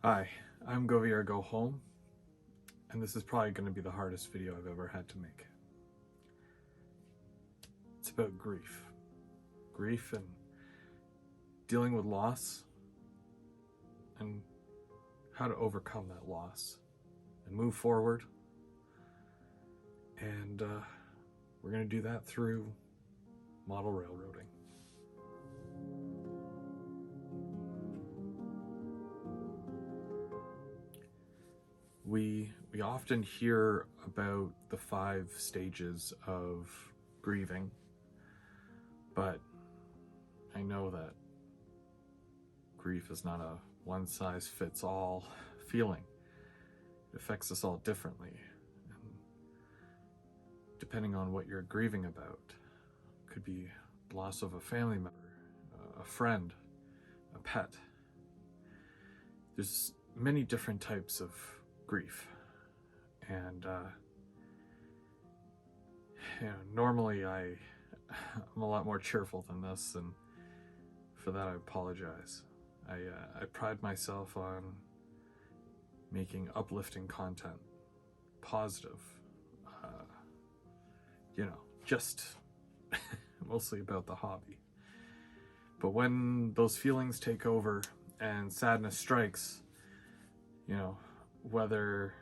Hi, I'm Govier Go Home, and this is probably going to be the hardest video I've ever had to make. It's about grief. Grief and dealing with loss and how to overcome that loss and move forward. And we're going to do that through model railroading. We often hear about the 5 stages of grieving, but I know that grief is not a one-size-fits-all feeling. It affects us all differently, and depending on what you're grieving about. It could be loss of a family member, a friend, a pet. There's many different types of grief, and normally I'm a lot more cheerful than this, and for that I apologize. I pride myself on making uplifting content, positive, just mostly about the hobby. But when those feelings take over and sadness strikes, whether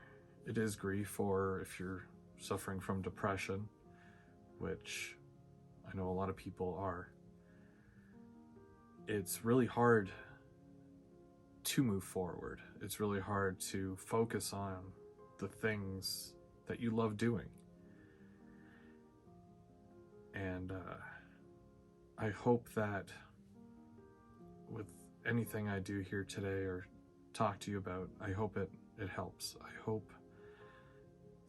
it is grief or if you're suffering from depression, which I know a lot of people are, it's really hard to move forward. It's really hard to focus on the things that you love doing. And I hope that with anything I do here today or talk to you about, I hope it helps. I hope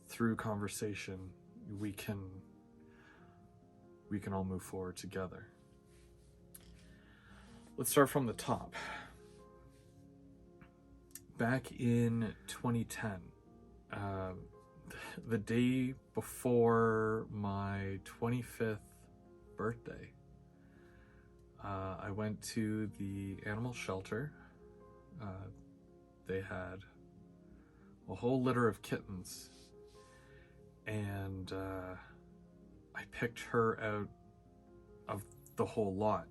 through conversation we can all move forward together. Let's start from the top. Back in 2010, the day before my 25th birthday, I went to the animal shelter. They had a whole litter of kittens, and I picked her out of the whole lot,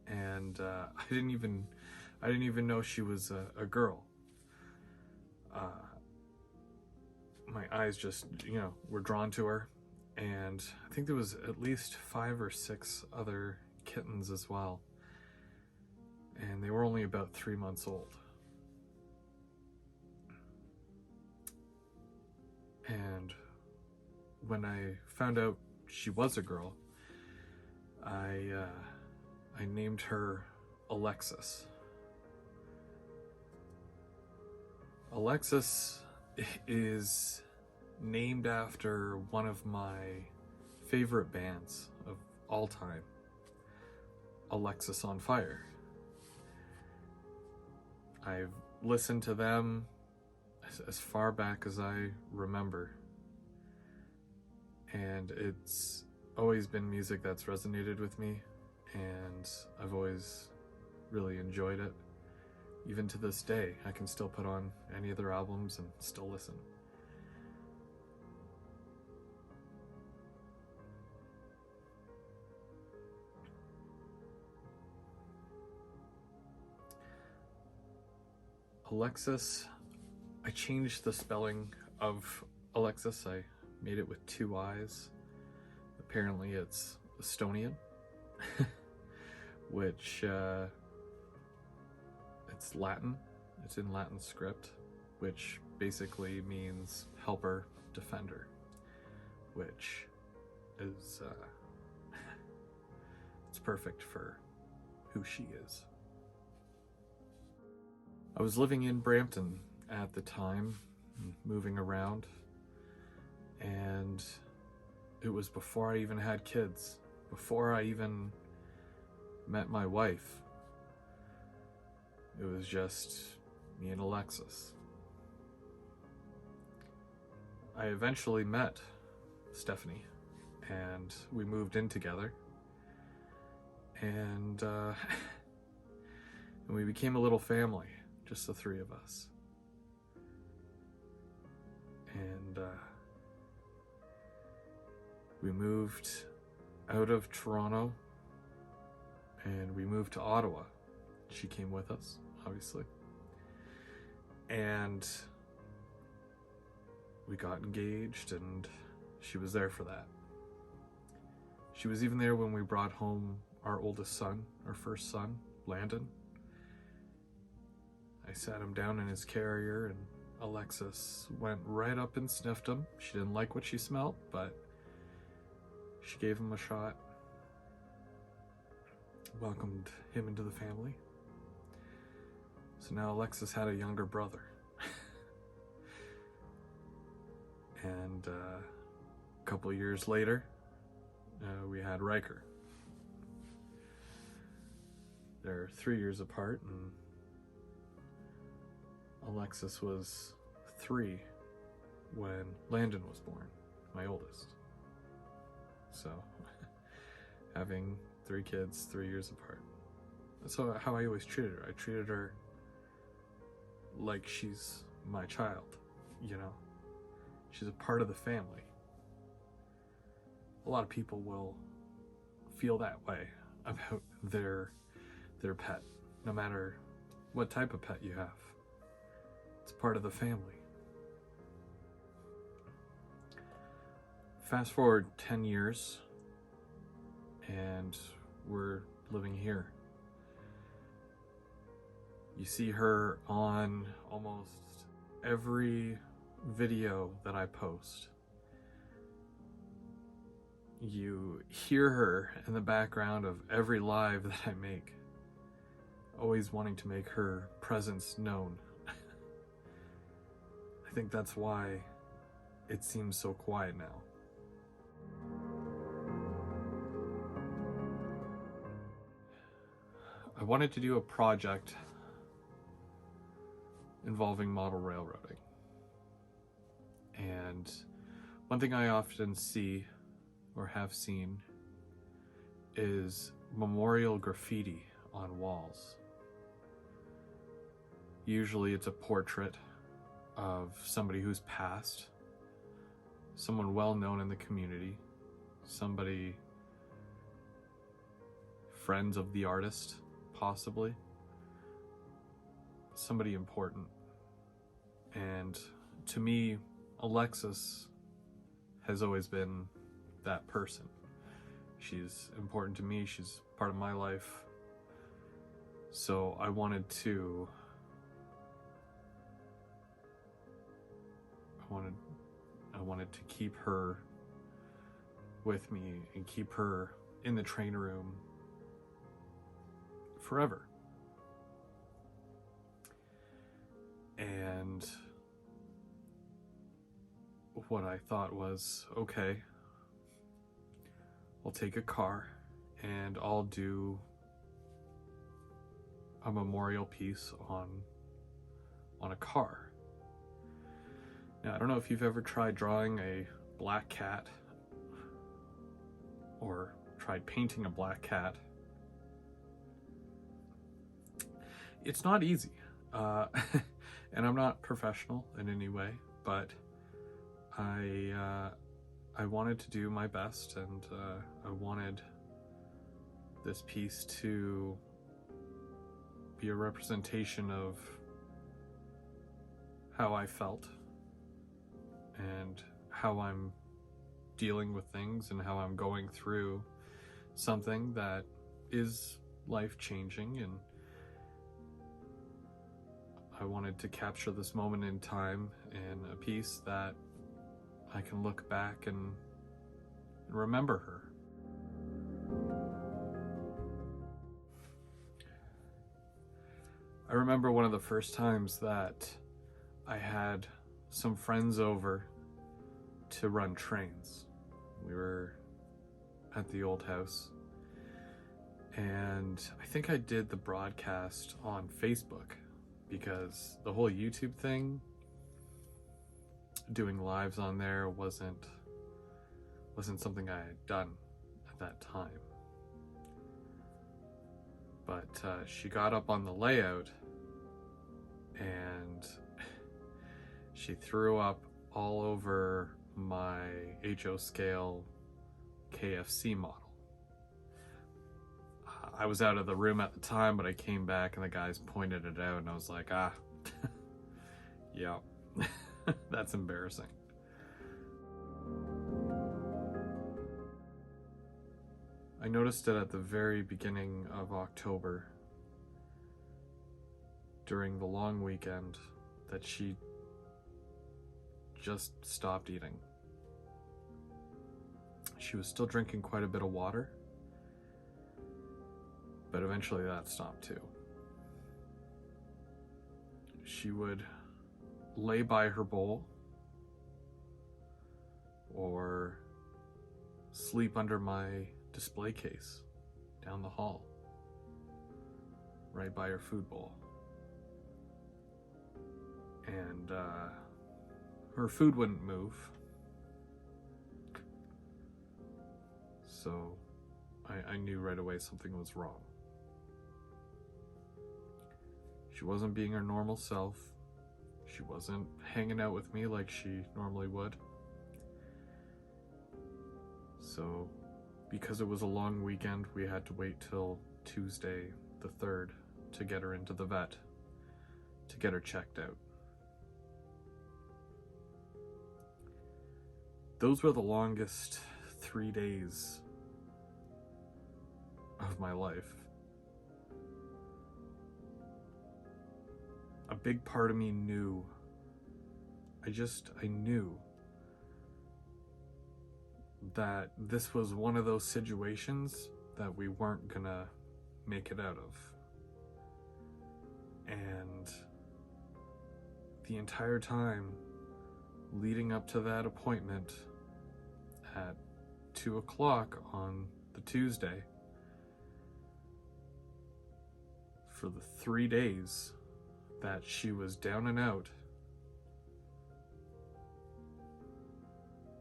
and I didn't even know she was a girl. My eyes just, were drawn to her, and I think there was at least 5 or 6 other kittens as well, and they were only about 3 months old. And when I found out she was a girl, I named her Alexis. Alexis is named after one of my favorite bands of all time, Alexis on Fire. I've listened to them as far back as I remember, and it's always been music that's resonated with me, and I've always really enjoyed it. Even to this day, I can still put on any of their albums and still listen. Alexis, I changed the spelling of Alexis. I made it with 2 I's. Apparently it's Estonian, which it's Latin. It's in Latin script, which basically means helper, defender, which is it's perfect for who she is. I was living in Brampton at the time, moving around, and it was before I even had kids, before I even met my wife. It was just me and Alexis. I eventually met Stephanie, and we moved in together, and we became a little family, just the three of us. And we moved out of Toronto and we moved to Ottawa. She came with us, obviously. And we got engaged and she was there for that. She was even there when we brought home our oldest son, our first son, Landon. I sat him down in his carrier and Alexis went right up and sniffed him. She didn't like what she smelled, but she gave him a shot. Welcomed him into the family. So now Alexis had a younger brother. And a couple years later, we had Riker. They're 3 years apart, and Alexis was 3 when Landon was born, my oldest. So, having 3 kids 3 years apart. That's how I always treated her. I treated her like she's my child, you know? She's a part of the family. A lot of people will feel that way about their pet, no matter what type of pet you have. It's part of the family. Fast forward 10 years, and we're living here. You see her on almost every video that I post. You hear her in the background of every live that I make, always wanting to make her presence known. I think that's why it seems so quiet now. I wanted to do a project involving model railroading. And one thing I often see or have seen is memorial graffiti on walls. Usually it's a portrait of somebody who's passed, someone well known in the community, somebody, friends of the artist, possibly, somebody important. And to me, Alexis has always been that person. She's important to me. She's part of my life. So I wanted to keep her with me and keep her in the train room forever. And what I thought was, okay, I'll take a car and I'll do a memorial piece on a car. Now, I don't know if you've ever tried drawing a black cat or tried painting a black cat. It's not easy. And I'm not professional in any way, but I wanted to do my best, and I wanted this piece to be a representation of how I felt and how I'm dealing with things and how I'm going through something that is life-changing, and I wanted to capture this moment in time in a piece that I can look back and remember her. I remember one of the first times that I had some friends over to run trains. We were at the old house, and I think I did the broadcast on Facebook because the whole YouTube thing, doing lives on there wasn't something I had done at that time. But she got up on the layout and she threw up all over my HO scale KFC model. I was out of the room at the time, but I came back and the guys pointed it out, and I was like, yeah, that's embarrassing. I noticed it at the very beginning of October, during the long weekend, that she just stopped eating. She was still drinking quite a bit of water, but eventually that stopped too. She would lay by her bowl or sleep under my display case down the hall, right by her food bowl. And her food wouldn't move. So I knew right away something was wrong. She wasn't being her normal self. She wasn't hanging out with me like she normally would. So, because it was a long weekend, we had to wait till Tuesday the 3rd to get her into the vet, to get her checked out. Those were the longest 3 days of my life. A big part of me knew, I knew that this was one of those situations that we weren't gonna make it out of. And the entire time leading up to that appointment at 2 o'clock on the Tuesday, for the 3 days that she was down and out,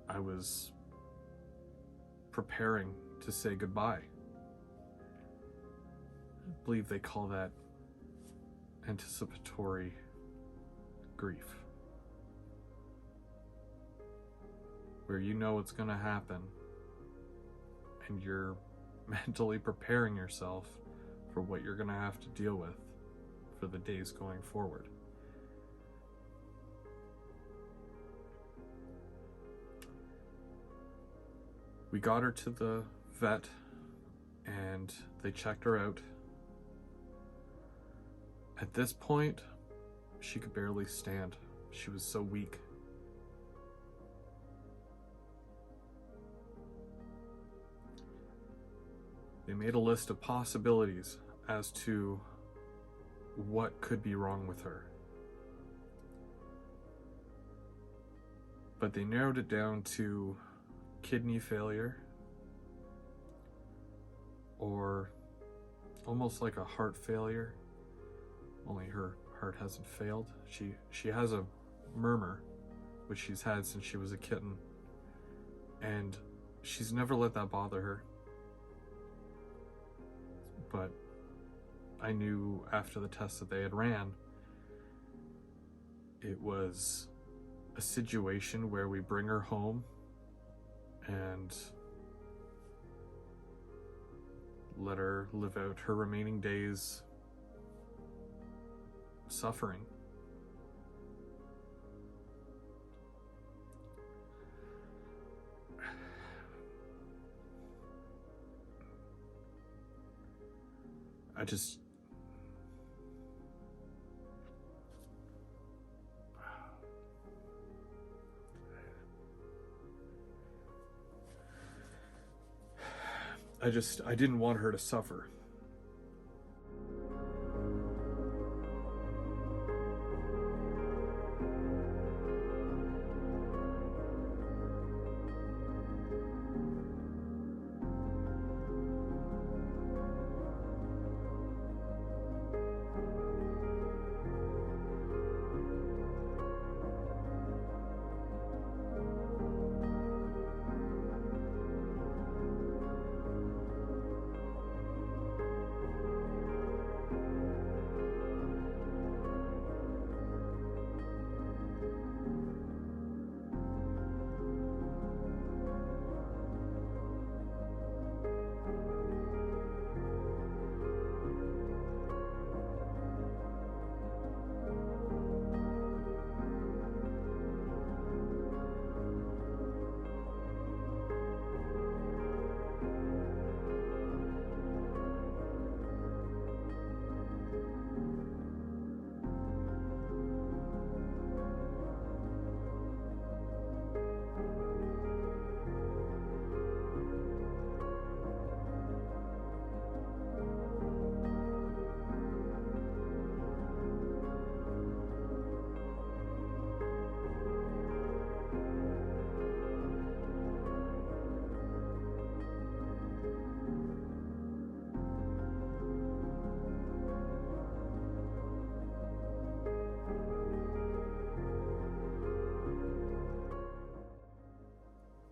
I was preparing to say goodbye. I believe they call that anticipatory grief, where you know it's gonna happen and you're mentally preparing yourself for what you're gonna have to deal with for the days going forward. We got her to the vet and they checked her out. At this point, she could barely stand. She was so weak. They made a list of possibilities as to what could be wrong with her. But they narrowed it down to kidney failure, or almost like a heart failure, only her heart hasn't failed. She has a murmur, which she's had since she was a kitten, and she's never let that bother her. But I knew after the tests that they had ran, it was a situation where we bring her home and let her live out her remaining days suffering. I didn't want her to suffer.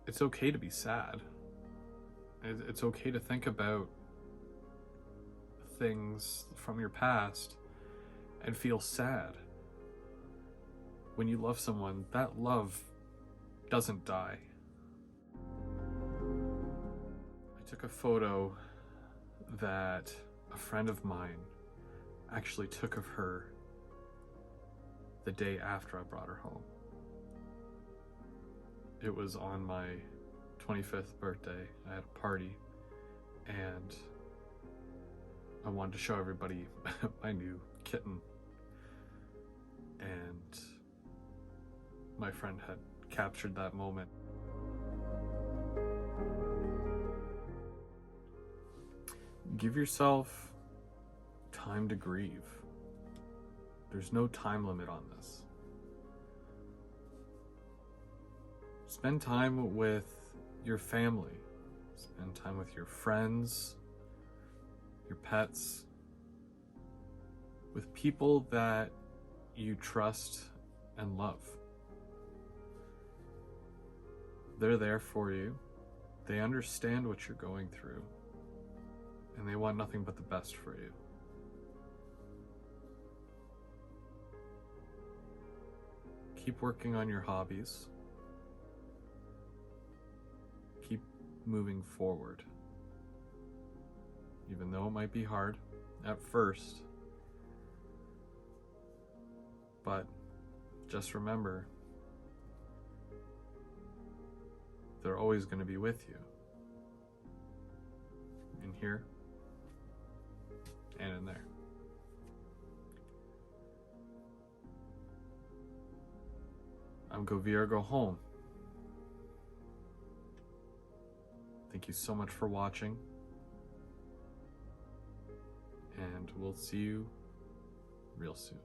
It's okay to be sad. It's okay to think about things from your past and feel sad. When you love someone, that love doesn't die. I took a photo that a friend of mine actually took of her the day after I brought her home. It was on my 25th birthday. I had a party and I wanted to show everybody my new kitten. And my friend had captured that moment. Give yourself time to grieve. There's no time limit on this. Spend time with your family. Spend time with your friends, your pets, with people that you trust and love. They're there for you. They understand what you're going through, and they want nothing but the best for you. Keep working on your hobbies. Keep moving forward. Even though it might be hard at first, but just remember, they're always going to be with you. In here and in there. I'm Go Via or Go Home. Thank you so much for watching. And we'll see you real soon.